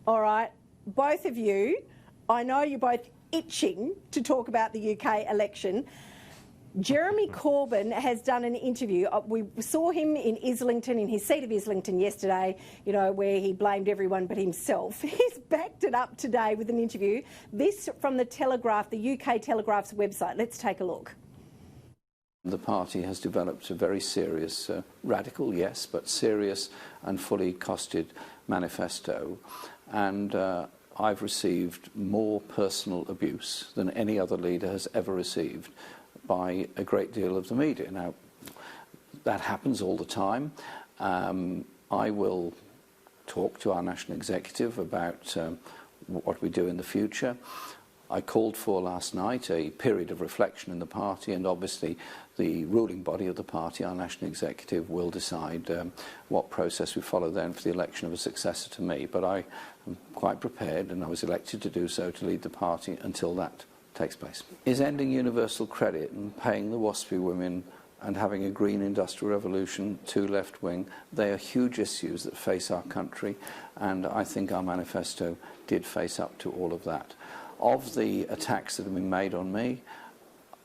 All right, both of you, I know you're both itching to talk about the UK election. Jeremy Corbyn has done an interview. We saw him in Islington, in his seat of Islington yesterday, you know, where he blamed everyone but himself. He's backed it up today with an interview. This from the Telegraph, the UK Telegraph's website. Let's take a look. The party has developed a very serious, radical, yes, but serious and fully costed manifesto. And I've received more personal abuse than any other leader has ever received by a great deal of the media. Now, that happens all the time. I will talk to our national executive about what we do in the future. I called for last night a period of reflection in the party, and obviously the ruling body of the party, our national executive, will decide what process we follow then for the election of a successor to me. But I am quite prepared, and I was elected to do so, to lead the party until that takes place. Is ending universal credit and paying the waspy women and having a green industrial revolution too left-wing? They are huge issues that face our country, and I think our manifesto did face up to all of that. Of the attacks that have been made on me,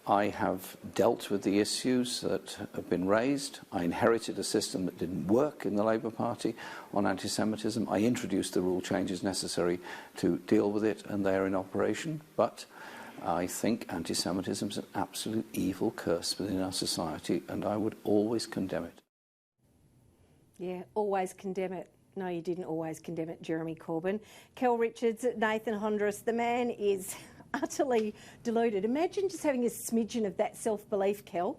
I have dealt with the issues that have been raised. I inherited a system that didn't work in the Labour Party on anti-Semitism. I introduced the rule changes necessary to deal with it, and they are in operation. But I think anti-Semitism is an absolute evil curse within our society, and I would always condemn it. Yeah, always condemn it. No, you didn't always condemn it, Jeremy Corbyn. Kel Richards, Nathan Hondros, the man is utterly deluded. Imagine just having a smidgen of that self-belief, Kel.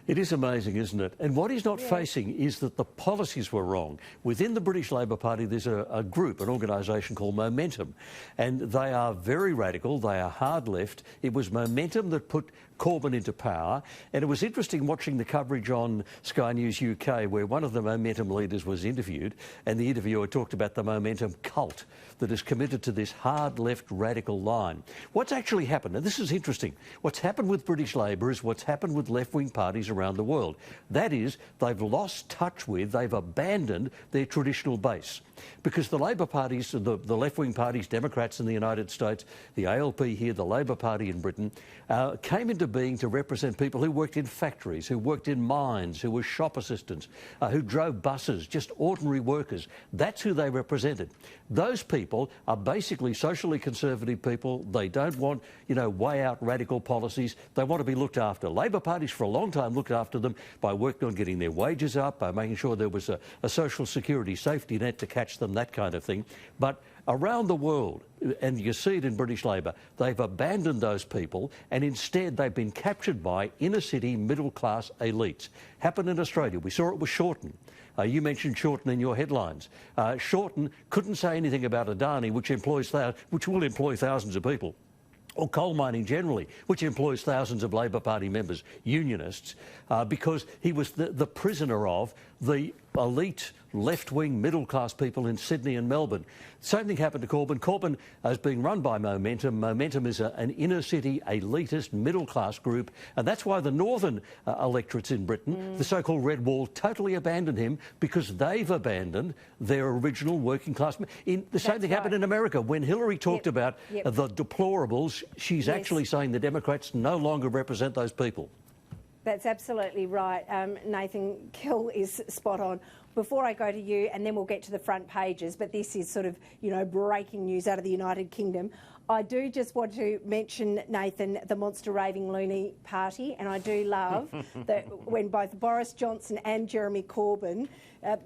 It is amazing, isn't it? And what he's not facing is that the policies were wrong. Within the British Labour Party, there's a group, an organisation called Momentum, and they are very radical, they are hard left. It was Momentum that put Corbyn into power, and it was interesting watching the coverage on Sky News UK where one of the Momentum leaders was interviewed, and the interviewer talked about the Momentum cult that is committed to this hard left radical line. What's actually happened, and this is interesting, what's happened with British Labour is what's happened with left-wing parties around the world. That is, they've lost touch with, they've abandoned their traditional base. Because the Labour parties, the left-wing parties, Democrats in the United States, the ALP here, the Labour Party in Britain, came into being to represent people who worked in factories, who worked in mines, who were shop assistants, who drove buses, just ordinary workers. That's who they represented. Those people are basically socially conservative people. They don't want, you know, way out radical policies. They want to be looked after. Labour parties for a long time looked after them by working on getting their wages up, by making sure there was a social security safety net to catch them, that kind of thing. But around the world, and you see it in British Labour, they've abandoned those people and instead they've been captured by inner-city middle-class elites. Happened in Australia. We saw it with Shorten. You mentioned Shorten in your headlines. Shorten couldn't say anything about Adani, which will employ thousands of people, or coal mining generally, which employs thousands of Labour Party members, unionists, because he was the prisoner of the elite left-wing middle-class people in Sydney and Melbourne. Same thing happened to Corbyn. Corbyn is being run by Momentum. Momentum is an inner-city, elitist, middle-class group, and that's why the northern electorates in Britain, the so-called Red Wall, totally abandoned him because they've abandoned their original working-class. The same thing happened in America. When Hillary talked about the deplorables, she's actually saying the Democrats no longer represent those people. That's absolutely right. Nathan, Kel is spot on. Before I go to you, and then we'll get to the front pages, but this is sort of, you know, breaking news out of the United Kingdom. I do just want to mention, Nathan, the Monster Raving Loony Party, and I do love that when both Boris Johnson and Jeremy Corbyn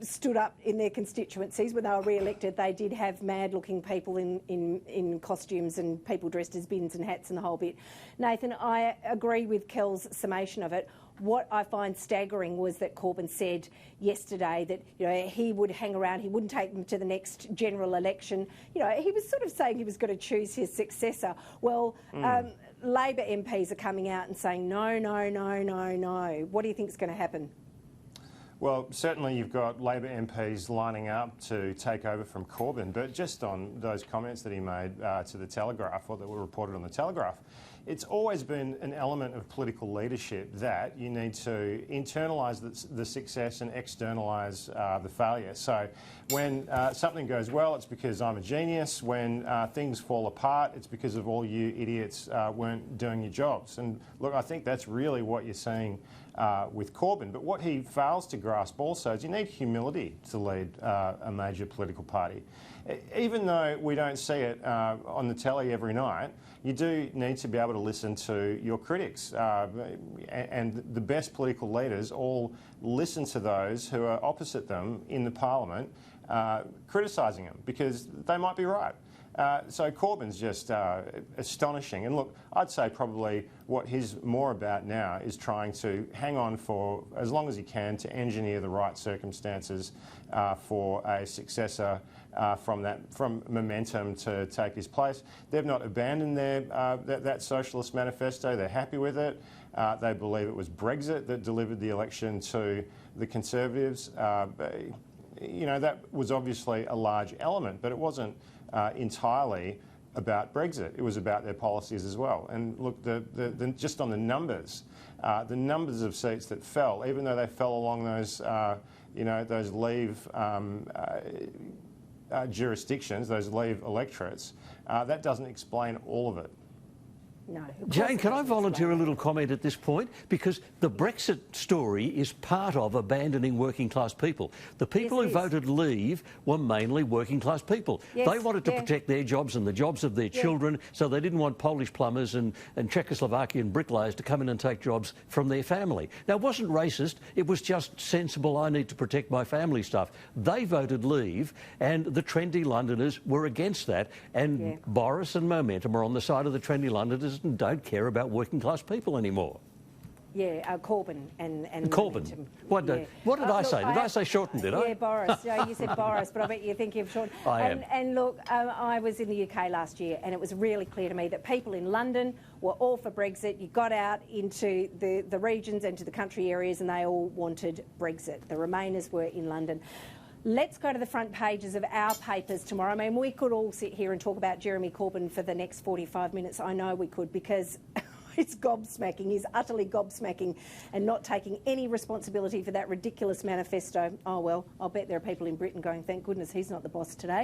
stood up in their constituencies when they were re-elected, they did have mad-looking people in costumes and people dressed as bins and hats and the whole bit. Nathan, I agree with Kel's summation of it. What I find staggering was that Corbyn said yesterday that, you know, he would hang around, he wouldn't take them to the next general election. You know, he was sort of saying he was going to choose his successor. Well, Labor MPs are coming out and saying no, no, no, no, no. What do you think is going to happen? Well, certainly you've got Labor MPs lining up to take over from Corbyn, but just on those comments that he made to the Telegraph, or that were reported on the Telegraph, it's always been an element of political leadership that you need to internalise the success and externalise the failure. So when something goes well, it's because I'm a genius. When things fall apart, it's because of all you idiots weren't doing your jobs. And look, I think that's really what you're seeing with Corbyn. But what he fails to grasp also is you need humility to lead a major political party. Even though we don't see it on the telly every night, you do need to be able to listen to your critics. And the best political leaders all listen to those who are opposite them in the parliament, criticising them, because they might be right. So Corbyn's just astonishing. And look, I'd say probably what he's more about now is trying to hang on for as long as he can to engineer the right circumstances for a successor from Momentum to take his place. They've not abandoned that socialist manifesto. They're happy with it. They believe it was Brexit that delivered the election to the Conservatives. You know, that was obviously a large element, but it wasn't entirely about Brexit. It was about their policies as well. And look, just on the numbers of seats that fell, even though they fell along those, those Leave jurisdictions, those Leave electorates, that doesn't explain all of it. No. Jane, can I volunteer a little comment at this point? Because the Brexit story is part of abandoning working class people. The people who voted Leave were mainly working class people. Yes, they wanted to protect their jobs and the jobs of their children, so they didn't want Polish plumbers and Czechoslovakian bricklayers to come in and take jobs from their family. Now, it wasn't racist, it was just sensible. I need to protect my family stuff. They voted Leave, and the trendy Londoners were against that, and Boris and Momentum are on the side of the trendy Londoners and don't care about working class people anymore. Yeah, Corbyn and Corbyn. Momentum. What did I say? Did I say Shorten, did I? Yeah, Boris. You said Boris, but I bet you're thinking of Shorten. I am. And look, I was in the UK last year, and it was really clear to me that people in London were all for Brexit. You got out into the regions and to the country areas, and they all wanted Brexit. The Remainers were in London. Let's go to the front pages of our papers tomorrow. I mean, we could all sit here and talk about Jeremy Corbyn for the next 45 minutes. I know we could, because it's gobsmacking. He's utterly gobsmacking and not taking any responsibility for that ridiculous manifesto. Oh, well, I'll bet there are people in Britain going, thank goodness he's not the boss today.